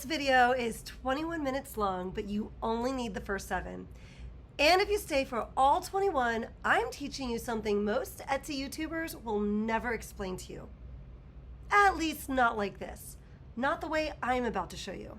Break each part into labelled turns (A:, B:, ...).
A: video is 21 minutes long, but you only need the first 7. And if you stay for all 21, I'm teaching you something most Etsy YouTubers will never explain to you. At least not like this. Not the way I'm about to show you.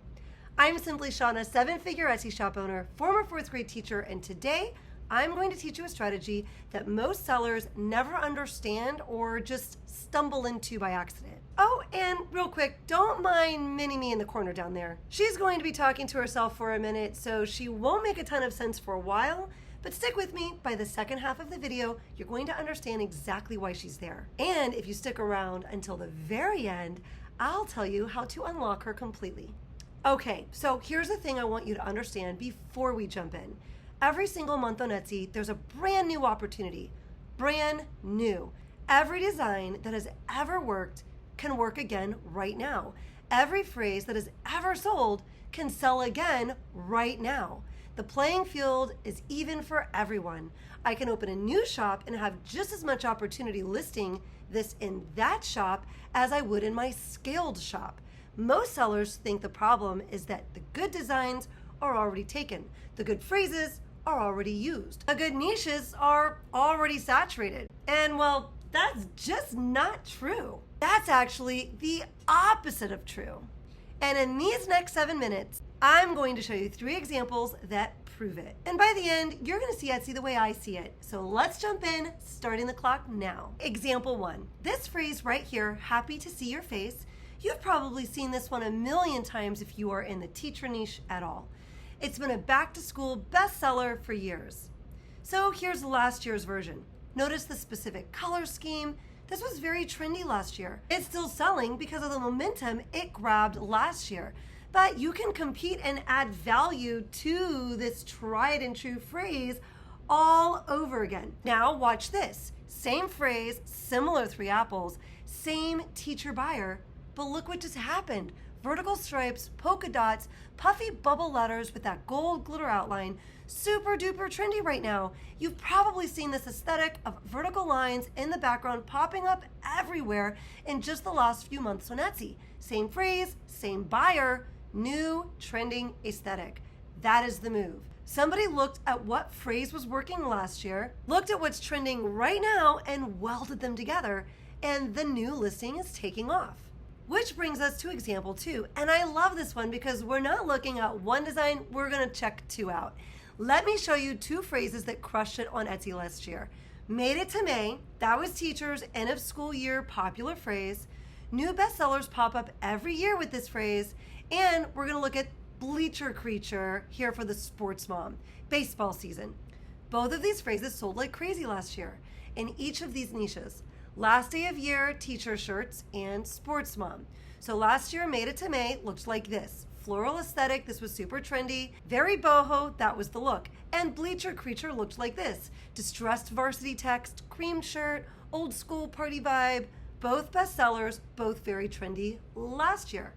A: I'm simply Shawna, 7-figure Etsy shop owner, former 4th grade teacher, and today I'm going to teach you a strategy that most sellers never understand or just stumble into by accident. Oh, and real quick, don't mind Mini-Me in the corner down there. She's going to be talking to herself for a minute, so she won't make a ton of sense for a while, but stick with me. By the second half of the video, you're going to understand exactly why she's there. And if you stick around until the very end, I'll tell you how to unlock her completely. Okay, so here's the thing I want you to understand before we jump in. Every single month on Etsy, there's a brand new opportunity. Brand new. Every design that has ever worked can work again right now. Every phrase that has ever sold can sell again right now. The playing field is even for everyone. I can open a new shop and have just as much opportunity listing this in that shop as I would in my scaled shop. Most sellers think the problem is that the good designs are already taken. The good phrases are already used. The good niches are already saturated. And well, that's just not true. That's actually the opposite of true. And in these next 7 minutes, I'm going to show you 3 examples that prove it. And by the end, you're gonna see Etsy the way I see it. So let's jump in, starting the clock now. Example 1. This phrase right here, happy to see your face. You've probably seen this one a million times if you are in the teacher niche at all. It's been a back-to-school bestseller for years. So here's last year's version. Notice the specific color scheme. This was very trendy last year. It's still selling because of the momentum it grabbed last year. But you can compete and add value to this tried and true phrase all over again. Now watch this. Same phrase, similar 3 apples, same teacher buyer, but look what just happened. Vertical stripes, polka dots, puffy bubble letters with that gold glitter outline, super duper trendy right now. You've probably seen this aesthetic of vertical lines in the background popping up everywhere in just the last few months on Etsy. Same phrase, same buyer, new trending aesthetic. That is the move. Somebody looked at what phrase was working last year, looked at what's trending right now, and welded them together, and the new listing is taking off. Which brings us to example 2, and I love this one because we're not looking at one design, we're gonna check 2 out. Let me show you 2 phrases that crushed it on Etsy last year. Made it to May, that was teachers' end of school year popular phrase. New bestsellers pop up every year with this phrase, and we're gonna look at bleacher creature here for the sports mom, baseball season. Both of these phrases sold like crazy last year in each of these niches. Last day of year, teacher shirts, and sports mom. So last year, Made it to May looked like this. Floral aesthetic, this was super trendy. Very boho, that was the look. And bleacher creature looked like this. Distressed varsity text, cream shirt, old school party vibe. Both bestsellers, both very trendy last year.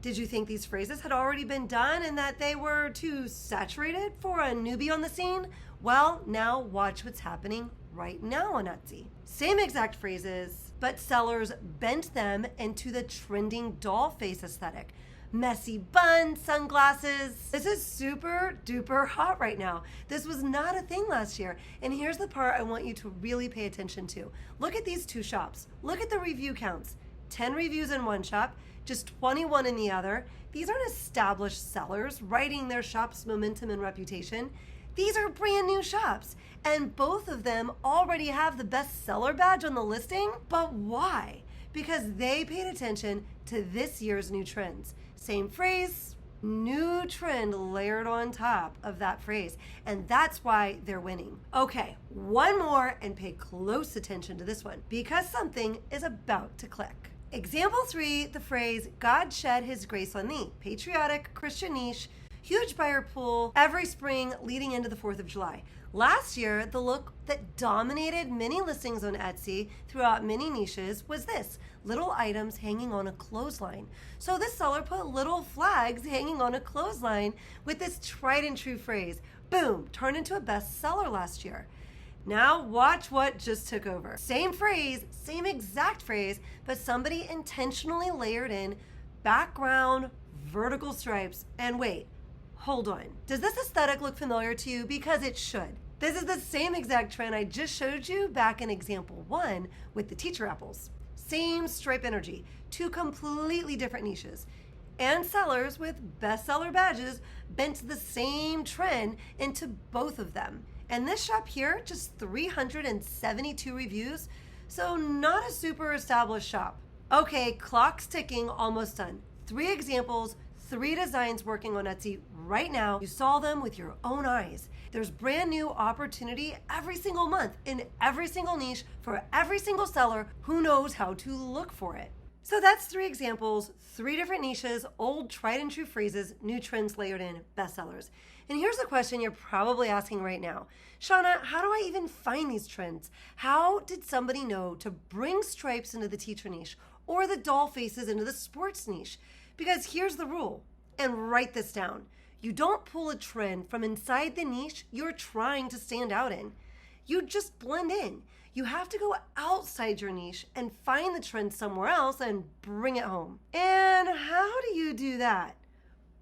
A: Did you think these phrases had already been done and that they were too saturated for a newbie on the scene? Well, now watch what's happening right now on Etsy. Same exact phrases, but sellers bent them into the trending doll face aesthetic. Messy bun, sunglasses. This is super duper hot right now. This was not a thing last year. And here's the part I want you to really pay attention to. Look at these 2 shops. Look at the review counts. 10 reviews in one shop, just 21 in the other. These aren't established sellers writing their shop's momentum and reputation. These are brand new shops, and both of them already have the bestseller badge on the listing. But why? Because they paid attention to this year's new trends. Same phrase, new trend layered on top of that phrase, and that's why they're winning. Okay, one more, and pay close attention to this one because something is about to click. Example 3, the phrase, God shed his grace on thee. Patriotic, Christian niche, huge buyer pool every spring leading into the 4th of July. Last year, the look that dominated many listings on Etsy throughout many niches was this, little items hanging on a clothesline. So this seller put little flags hanging on a clothesline with this tried and true phrase. Boom, turned into a bestseller last year. Now watch what just took over. Same phrase, same exact phrase, but somebody intentionally layered in background, vertical stripes, and wait, hold on. Does this aesthetic look familiar to you? Because it should. This is the same exact trend I just showed you back in example 1 with the teacher apples. Same stripe energy, 2 completely different niches. And sellers with bestseller badges bent the same trend into both of them. And this shop here, just 372 reviews, so not a super established shop. Okay, clock's ticking, almost done. 3 examples, 3 designs working on Etsy right now. You saw them with your own eyes. There's brand new opportunity every single month in every single niche for every single seller who knows how to look for it. So that's 3 examples, 3 different niches, old tried and true phrases, new trends layered in, bestsellers. And here's the question you're probably asking right now. Shawna, how do I even find these trends? How did somebody know to bring stripes into the teacher niche or the doll faces into the sports niche? Because here's the rule, and write this down. You don't pull a trend from inside the niche you're trying to stand out in. You just blend in. You have to go outside your niche and find the trend somewhere else and bring it home. And how do you do that?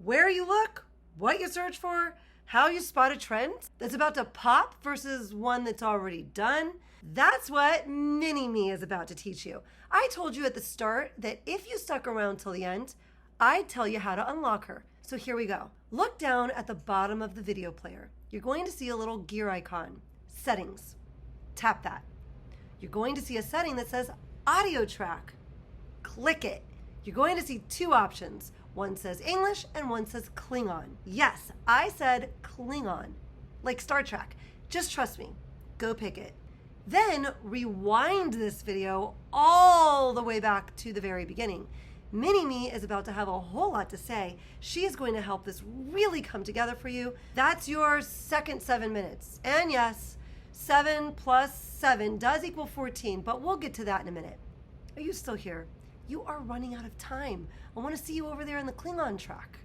A: Where you look, what you search for, how you spot a trend that's about to pop versus one that's already done. That's what Mini-Me is about to teach you. I told you at the start that if you stuck around till the end, I'd tell you how to unlock her. So here we go. Look down at the bottom of the video player. You're going to see a little gear icon, settings. Tap that. You're going to see a setting that says audio track. Click it. You're going to see 2 options. One says English and one says Klingon. Yes, I said Klingon, like Star Trek. Just trust me. Go pick it. Then rewind this video all the way back to the very beginning. Mini-Me is about to have a whole lot to say. She is going to help this really come together for you. That's your second 7 minutes. And yes, 7 plus 7 does equal 14, but we'll get to that in a minute. Are you still here? You are running out of time. I want to see you over there in the Klingon track.